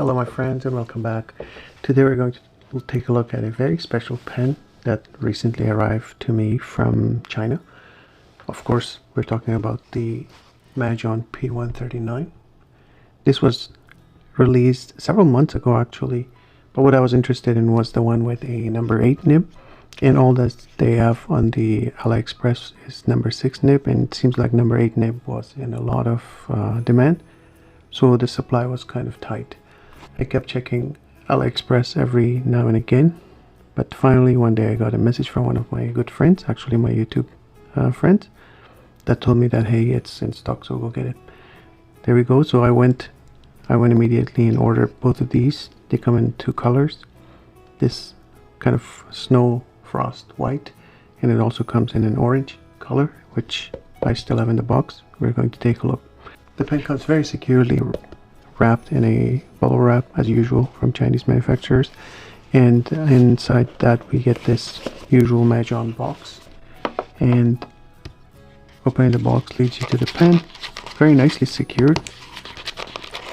Hello my friends and welcome back. Today we're going to take a look at a very special pen that recently arrived to me from China. Of course, we're talking about the Majohn P139. This was released several months ago actually, but what I was interested in was the one with a number 8 nib, and all that they have on the AliExpress is number 6 nib, and it seems like number 8 nib was in a lot of demand, so the supply was kind of tight. I kept checking AliExpress every now and again, but finally one day I got a message from one of my good friends, actually my YouTube friends, that told me that hey, it's in stock, so go get it. There we go. So I went immediately and ordered both of these. They come in two colors, this kind of snow frost white, and it also comes in an orange color, which I still have in the box. We're going to take a look. The pen comes very securely wrapped in a bubble wrap as usual from Chinese manufacturers, and inside that we get this usual Majohn box, and opening the box leads you to the pen, very nicely secured.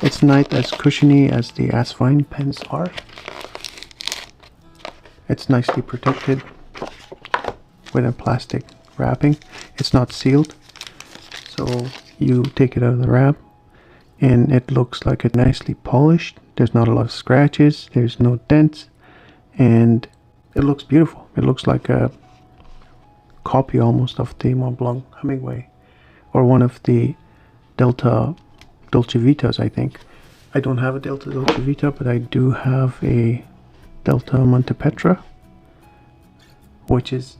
It's not as cushiony as the As-Fine pens are. It's nicely protected with a plastic wrapping. It's not sealed, so you take it out of the wrap and it looks like it's nicely polished. There's not a lot of scratches, there's no dents, and it looks beautiful. It looks like a copy almost of the Montblanc Hemingway or one of the Delta Dolce Vitas, I think. I don't have a Delta Dolce Vita, but I do have a Delta Monte Petra, which is,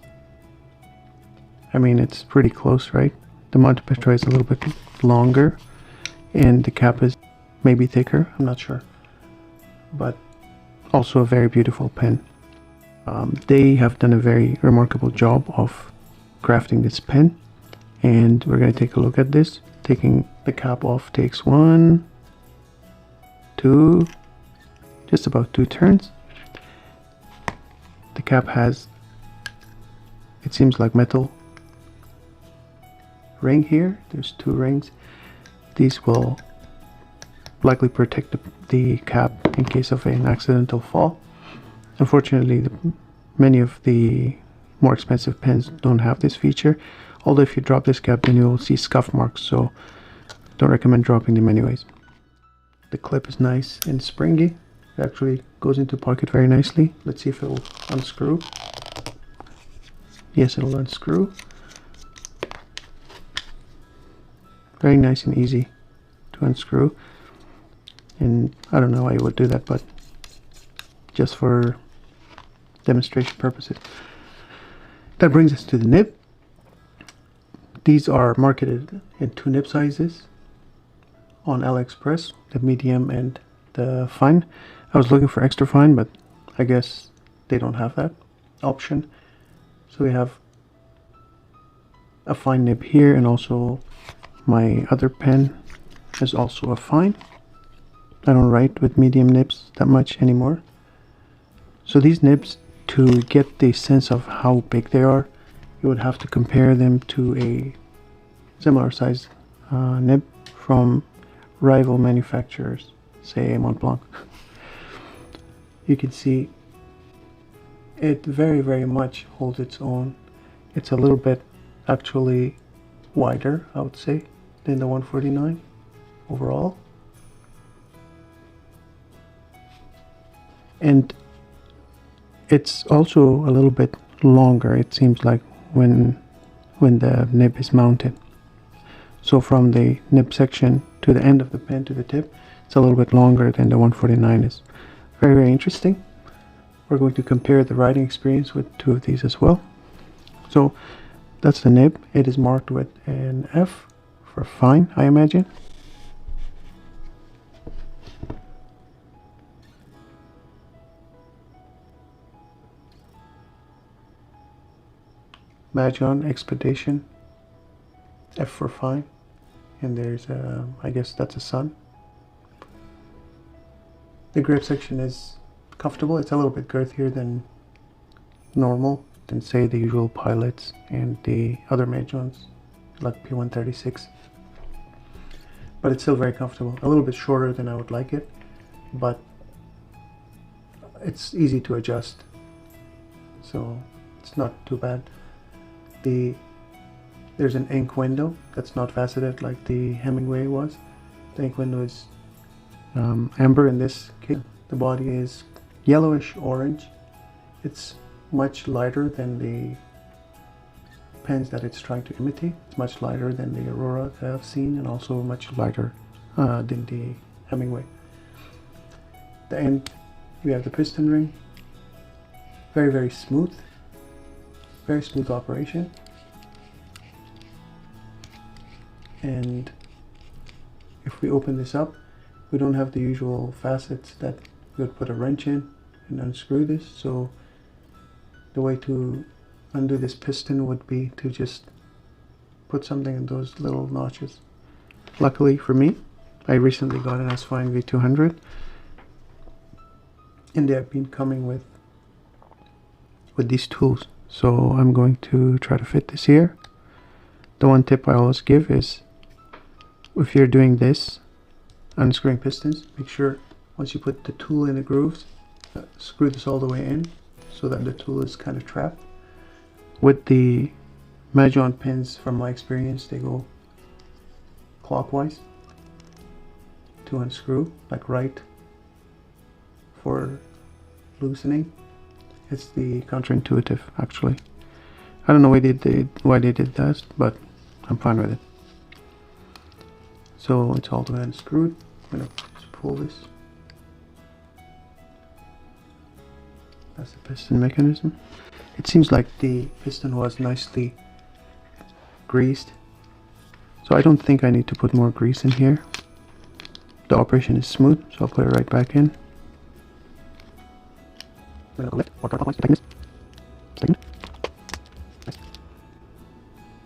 I mean, it's pretty close, right? The Monte Petra is a little bit longer and the cap is maybe thicker, I'm not sure, but also a very beautiful pen. They have done a very remarkable job of crafting this pen, and we're going to take a look at this. Taking the cap off takes 1, 2, just about 2 turns. The cap has, it seems like metal ring here. There's 2 rings. These will likely protect the cap in case of an accidental fall. Unfortunately, many of the more expensive pens don't have this feature, although if you drop this cap then you'll see scuff marks, so don't recommend dropping them anyways. The clip is nice and springy. It actually goes into pocket very nicely. Let's see if it will unscrew. Yes, it'll unscrew. Very nice and easy to unscrew, and I don't know why you would do that, but just for demonstration purposes. That brings us to the nib. These are marketed in 2 nib sizes on AliExpress, the medium and the fine. I was looking for extra fine, but I guess they don't have that option. So we have a fine nib here, and also my other pen is also a fine. I don't write with medium nibs that much anymore. So these nibs, to get the sense of how big they are, you would have to compare them to a similar size nib from rival manufacturers, say Montblanc. You can see it very much holds its own. It's a little bit actually wider, I would say, than the 149 overall, and it's also a little bit longer, it seems like, when the nib is mounted. So from the nib section to the end of the pen to the tip, it's a little bit longer than the 149 is. Very interesting. We're going to compare the writing experience with 2 of these as well. So that's the nib. It is marked with an F for fine, I imagine. Majohn Expedition, F for fine, and there's I guess that's a sun. The grip section is comfortable. It's a little bit girthier than normal, than say the usual pilots and the other Majohns like P136, but it's still very comfortable. A little bit shorter than I would like it, but it's easy to adjust, so it's not too bad. There's an ink window that's not faceted like the Hemingway was. The ink window is amber in this case. The body is yellowish orange. It's much lighter than the pens that it's trying to imitate. It's much lighter than the Aurora that I've seen, and also much lighter than the Hemingway. The end, we have the piston ring. Very, very smooth operation. And if we open this up, we don't have the usual facets that you would put a wrench in and unscrew this. So the way to undo this piston would be to just put something in those little notches. Luckily for me, I recently got an S-Fine V200, and they have been coming with these tools. So I'm going to try to fit this here. The one tip I always give is, if you're doing this, unscrewing pistons, make sure once you put the tool in the grooves, screw this all the way in so that the tool is kind of trapped. With the Majohn pins, from my experience, they go clockwise to unscrew, like right for loosening. It's the counterintuitive, actually. I don't know why they did that, but I'm fine with it. So it's all the way unscrewed. I'm gonna just pull this. That's the piston mechanism. It seems like the piston was nicely greased, so I don't think I need to put more grease in here. The operation is smooth, so I'll put it right back in.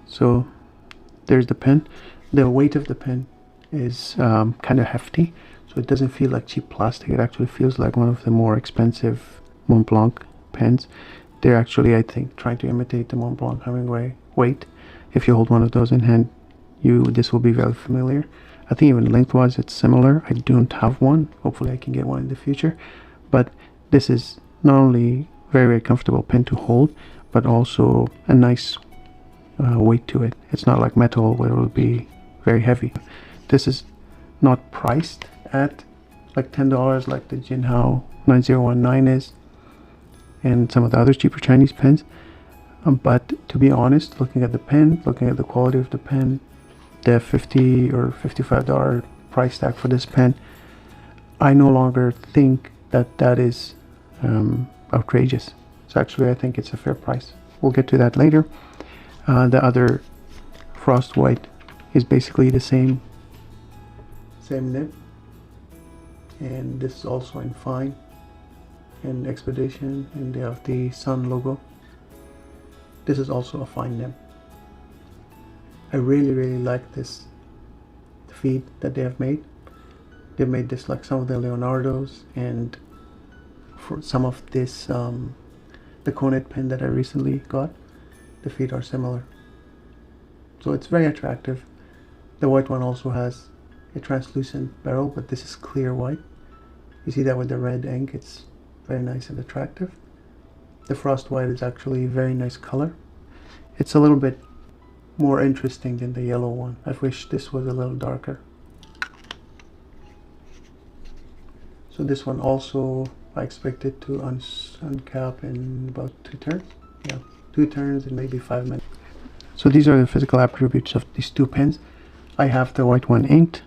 So there's the pen. The weight of the pen is kind of hefty, so it doesn't feel like cheap plastic. It actually feels like one of the more expensive Mont Blanc pens. They're actually, I think, trying to imitate the Mont Blanc Hemingway weight. If you hold one of those in hand, this will be very familiar. I think even lengthwise it's similar. I don't have one. Hopefully I can get one in the future. But this is not only very, very comfortable pen to hold, but also a nice weight to it. It's not like metal where it will be very heavy. This is not priced at like $10 like the Jinhao 9019 is, and some of the other cheaper Chinese pens. But to be honest, looking at the pen, looking at the quality of the pen, the $50 or $55 price tag for this pen, I no longer think that that is outrageous. So actually I think it's a fair price. We'll get to that later. The other frost white is basically the same nib, and this is also in fine and expedition, and they have the sun logo. This is also a fine nib. I really like this feed that they have made. They've made this like some of the Leonardo's, and for some of this the Konet pen that I recently got, the feet are similar, so it's very attractive. The white one also has a translucent barrel, but this is clear white. You see that with the red ink, it's very nice and attractive. The frost white is actually a very nice color. It's a little bit more interesting than the yellow one. I wish this was a little darker. So this one also, I expect it to uncap in about 2 turns. Yeah, 2 turns in maybe 5 minutes. So these are the physical attributes of these two pens. I have the white one inked,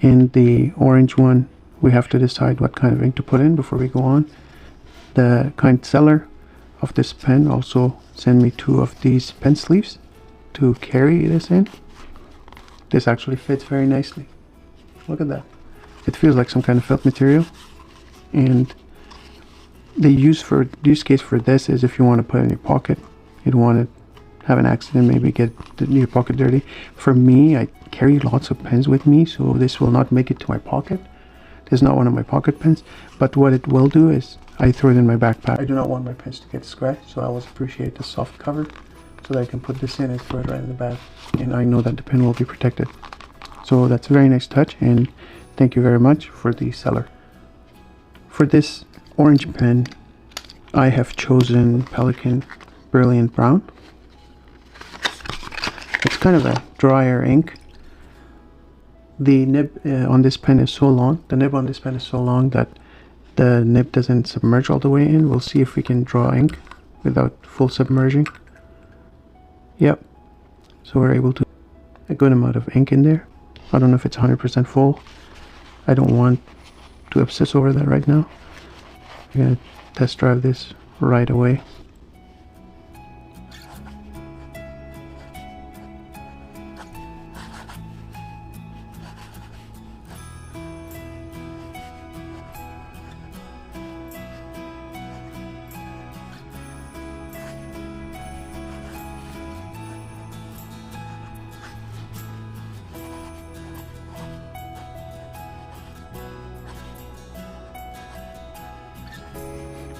and the orange one we have to decide what kind of ink to put in before we go on. The kind seller of this pen also sent me 2 of these pen sleeves to carry this in. This actually fits very nicely. Look at that. It feels like some kind of felt material, and the use case for this is if you want to put it in your pocket. You don't want to have an accident, maybe get your pocket dirty. For me, I carry lots of pens with me, so this will not make it to my pocket. This is not one of my pocket pens, but what it will do is I throw it in my backpack. I do not want my pens to get scratched, so I always appreciate the soft cover so that I can put this in and throw it right in the bag, and I know that the pen will be protected. So that's a very nice touch, and thank you very much for the seller. For this orange pen, I have chosen Pelikan Brilliant Brown. It's kind of a drier ink. The nib on this pen is so long, that the nib doesn't submerge all the way in. We'll see if we can draw ink without full submerging. Yep, so we're able to a good amount of ink in there. I don't know if it's 100% full. I don't want to obsess over that right now. I'm gonna test drive this right away.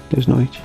There's no H.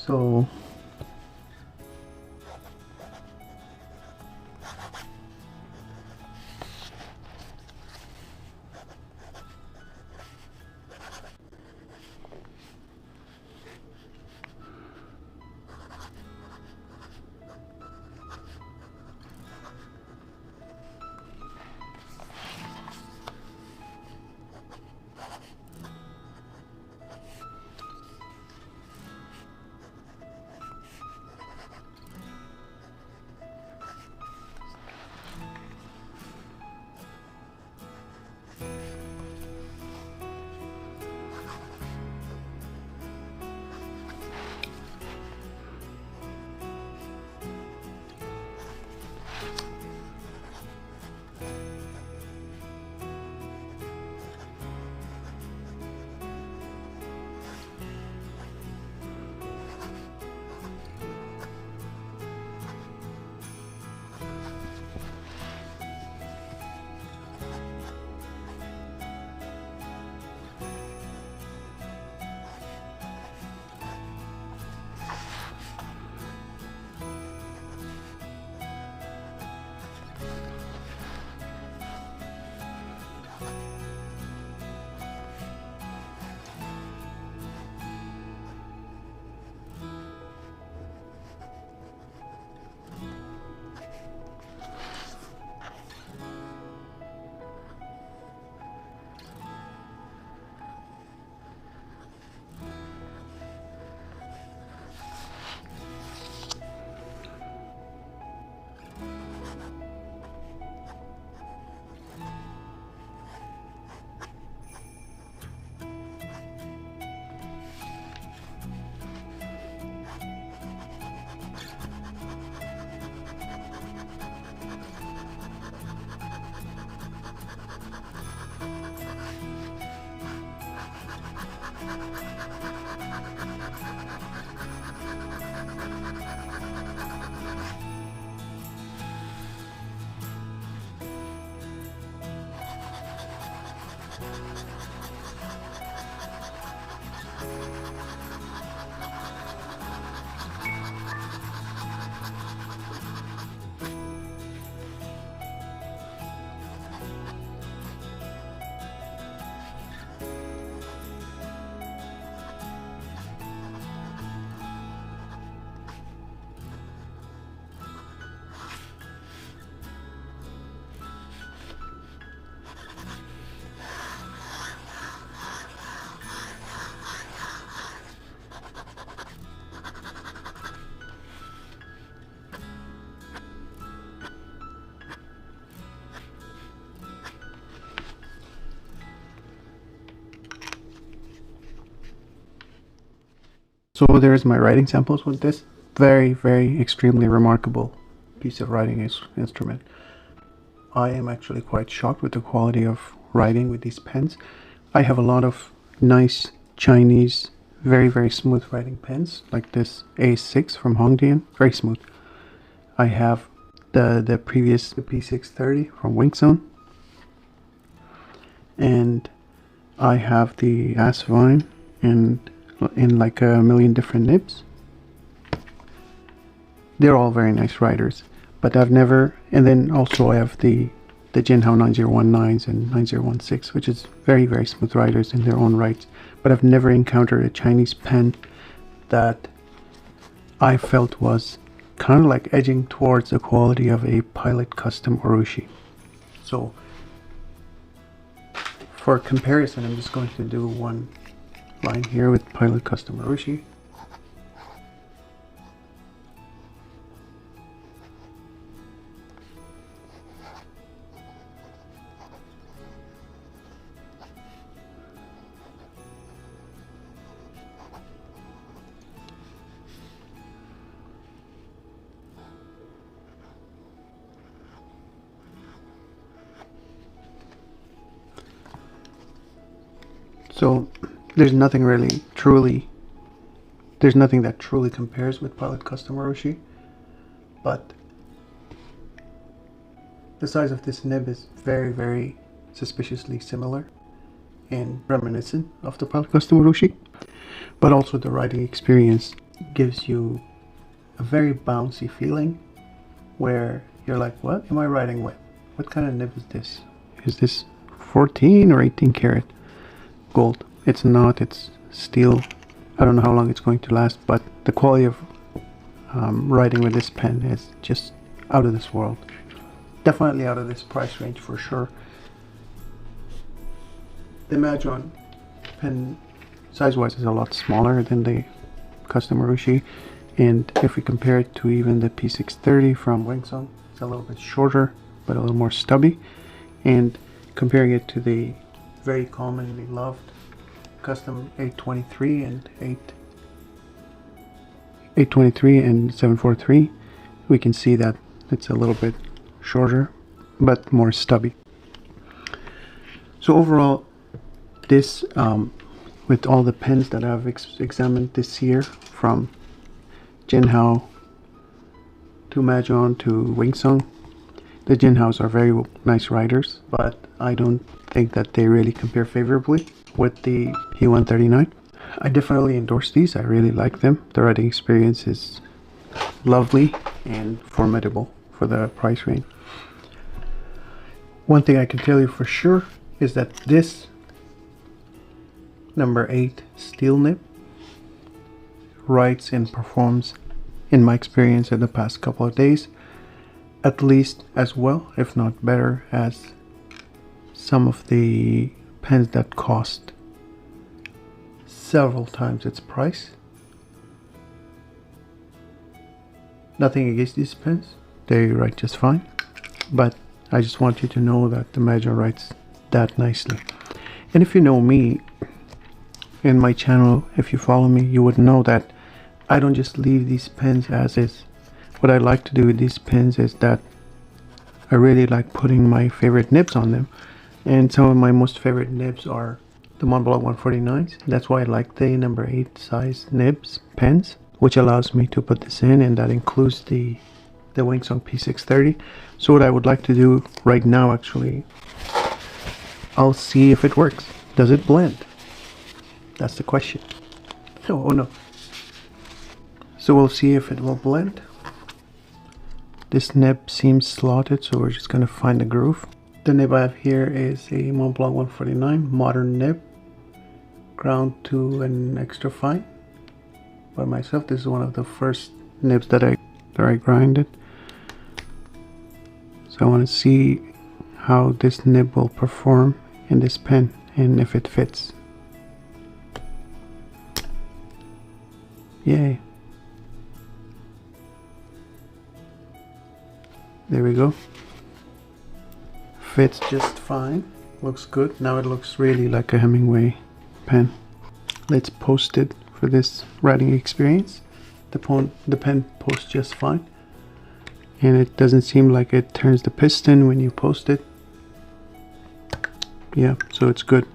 So So there's my writing samples with this very extremely remarkable piece of writing instrument. I am actually quite shocked with the quality of writing with these pens. I have a lot of nice Chinese very smooth writing pens like this A6 from Hongdian, very smooth. I have the previous P630 from Wingsun, and I have the Asvine and in like a million different nibs. They're all very nice writers, but I've never, and then also I have the Jinhao 9019s and 9016, which is very smooth writers in their own rights, but I've never encountered a Chinese pen that I felt was kind of like edging towards the quality of a Pilot Custom Urushi. So for comparison, I'm just going to do one line here with Pilot Custom Urushi. So there's nothing that truly compares with Pilot Custom Urushi, but the size of this nib is very suspiciously similar and reminiscent of the Pilot Custom Urushi, but also the writing experience gives you a very bouncy feeling where you're like, what am I writing with? What kind of nib is this? Is this 14 or 18 karat gold? It's not, it's steel. I don't know how long it's going to last, but the quality of writing with this pen is just out of this world. Definitely out of this price range for sure. The Majohn pen size-wise is a lot smaller than the Custom Urushi, and if we compare it to even the P630 from Wingsun, it's a little bit shorter but a little more stubby, and comparing it to the very commonly loved Custom 823 and 743, we can see that it's a little bit shorter but more stubby. So overall, this with all the pens that I've examined this year, from Jinhao to Majohn to Wingsun, the Jinhaos are very nice writers, but I don't think that they really compare favorably with the P139. I definitely endorse these. I really like them. The writing experience is lovely and formidable for the price range. One thing I can tell you for sure is that this number 8 steel nib writes and performs, in my experience in the past couple of days, at least as well, if not better, as some of the pens that cost several times its price. Nothing against these pens, they write just fine, but I just want you to know that the Majohn writes that nicely. And if you know me in my channel, if you follow me, you would know that I don't just leave these pens as is. What I like to do with these pens is that I really like putting my favorite nibs on them, and some of my most favorite nibs are the Montblanc 149s. That's why I like the number 8 size nibs pens, which allows me to put this in, and that includes the Wingsun P630. So what I would like to do right now, actually, I'll see if it works. Does it blend? That's the question. Oh no. So we'll see if it will blend. This nib seems slotted, so we're just going to find the groove. The nib I have here is a Montblanc 149 modern nib, ground to an extra fine by myself. This is one of the first nibs that I grinded. So I want to see how this nib will perform in this pen and if it fits. Yay. There we go. Fits just fine. Looks good. Now it looks really like a Hemingway pen. Let's post it for this writing experience. The pen posts just fine, and it doesn't seem like it turns the piston when you post it. Yeah, so it's good.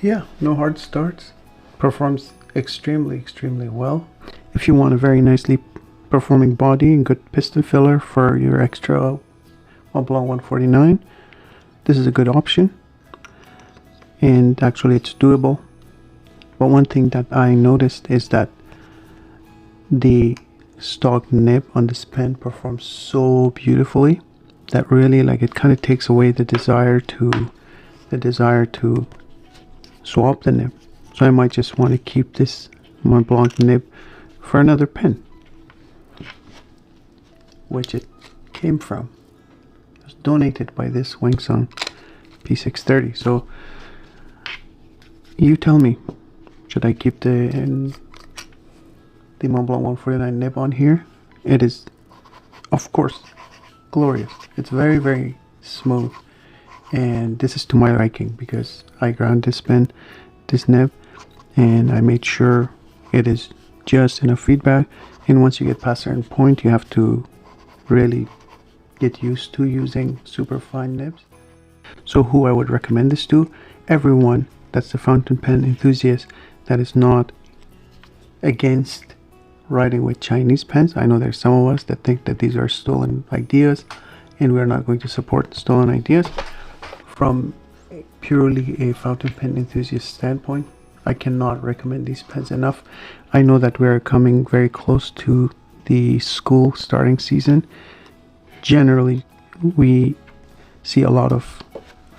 Yeah, no hard starts. Performs extremely well. If you want a very nicely performing body and good piston filler for your extra Majohn 149, this is a good option. And actually it's doable. But one thing that I noticed is that the stock nib on this pen performs so beautifully that really, like, it kind of takes away the desire to swap the nib. So I might just want to keep this Majohn nib for another pen, which it came from. It was donated by this Majohn P630. So you tell me, should I keep the Majohn 149 nib on here? It is, of course, glorious. It's very smooth, and this is to my liking because I ground this nib, and I made sure it is just enough feedback. And once you get past a certain point, you have to really get used to using super fine nibs. So who I would recommend this to? Everyone that's a fountain pen enthusiast that is not against writing with Chinese pens. I know there's some of us that think that these are stolen ideas, and we're not going to support stolen ideas. From purely a fountain pen enthusiast standpoint, I cannot recommend these pens enough. I know that we're coming very close to the school starting season. Generally, we see a lot of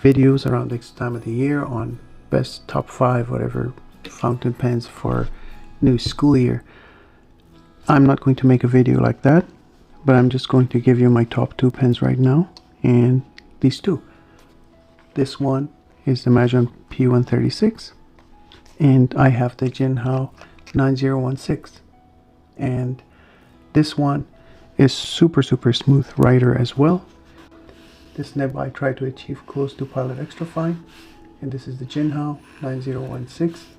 videos around this time of the year on best top 5 whatever fountain pens for new school year. I'm not going to make a video like that, but I'm just going to give you my top 2 pens right now, and these two. This one is the Majohn P136, and I have the Jinhao 9016, and this one is super smooth writer as well. This nib I try to achieve close to Pilot Extra Fine, and this is the Jinhao 9016.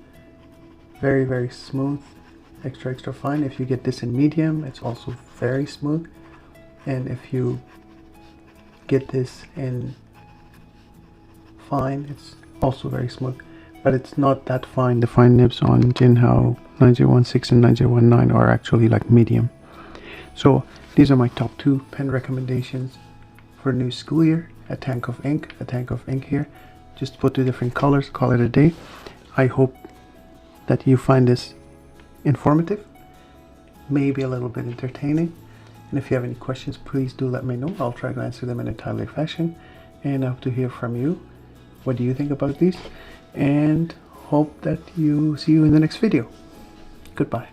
Very smooth, extra fine. If you get this in medium, it's also very smooth, and if you get this in fine, it's also very smooth, but it's not that fine. The fine nibs on Jinhao 9016 and 9019 are actually like medium. So these are my top 2 pen recommendations for new school year. A tank of ink here. Just put 2 different colors, call it a day. I hope that you find this informative, maybe a little bit entertaining, and if you have any questions, please do let me know. I'll try to answer them in a timely fashion, and I hope to hear from you. What do you think about these? And hope that see you in the next video. Goodbye.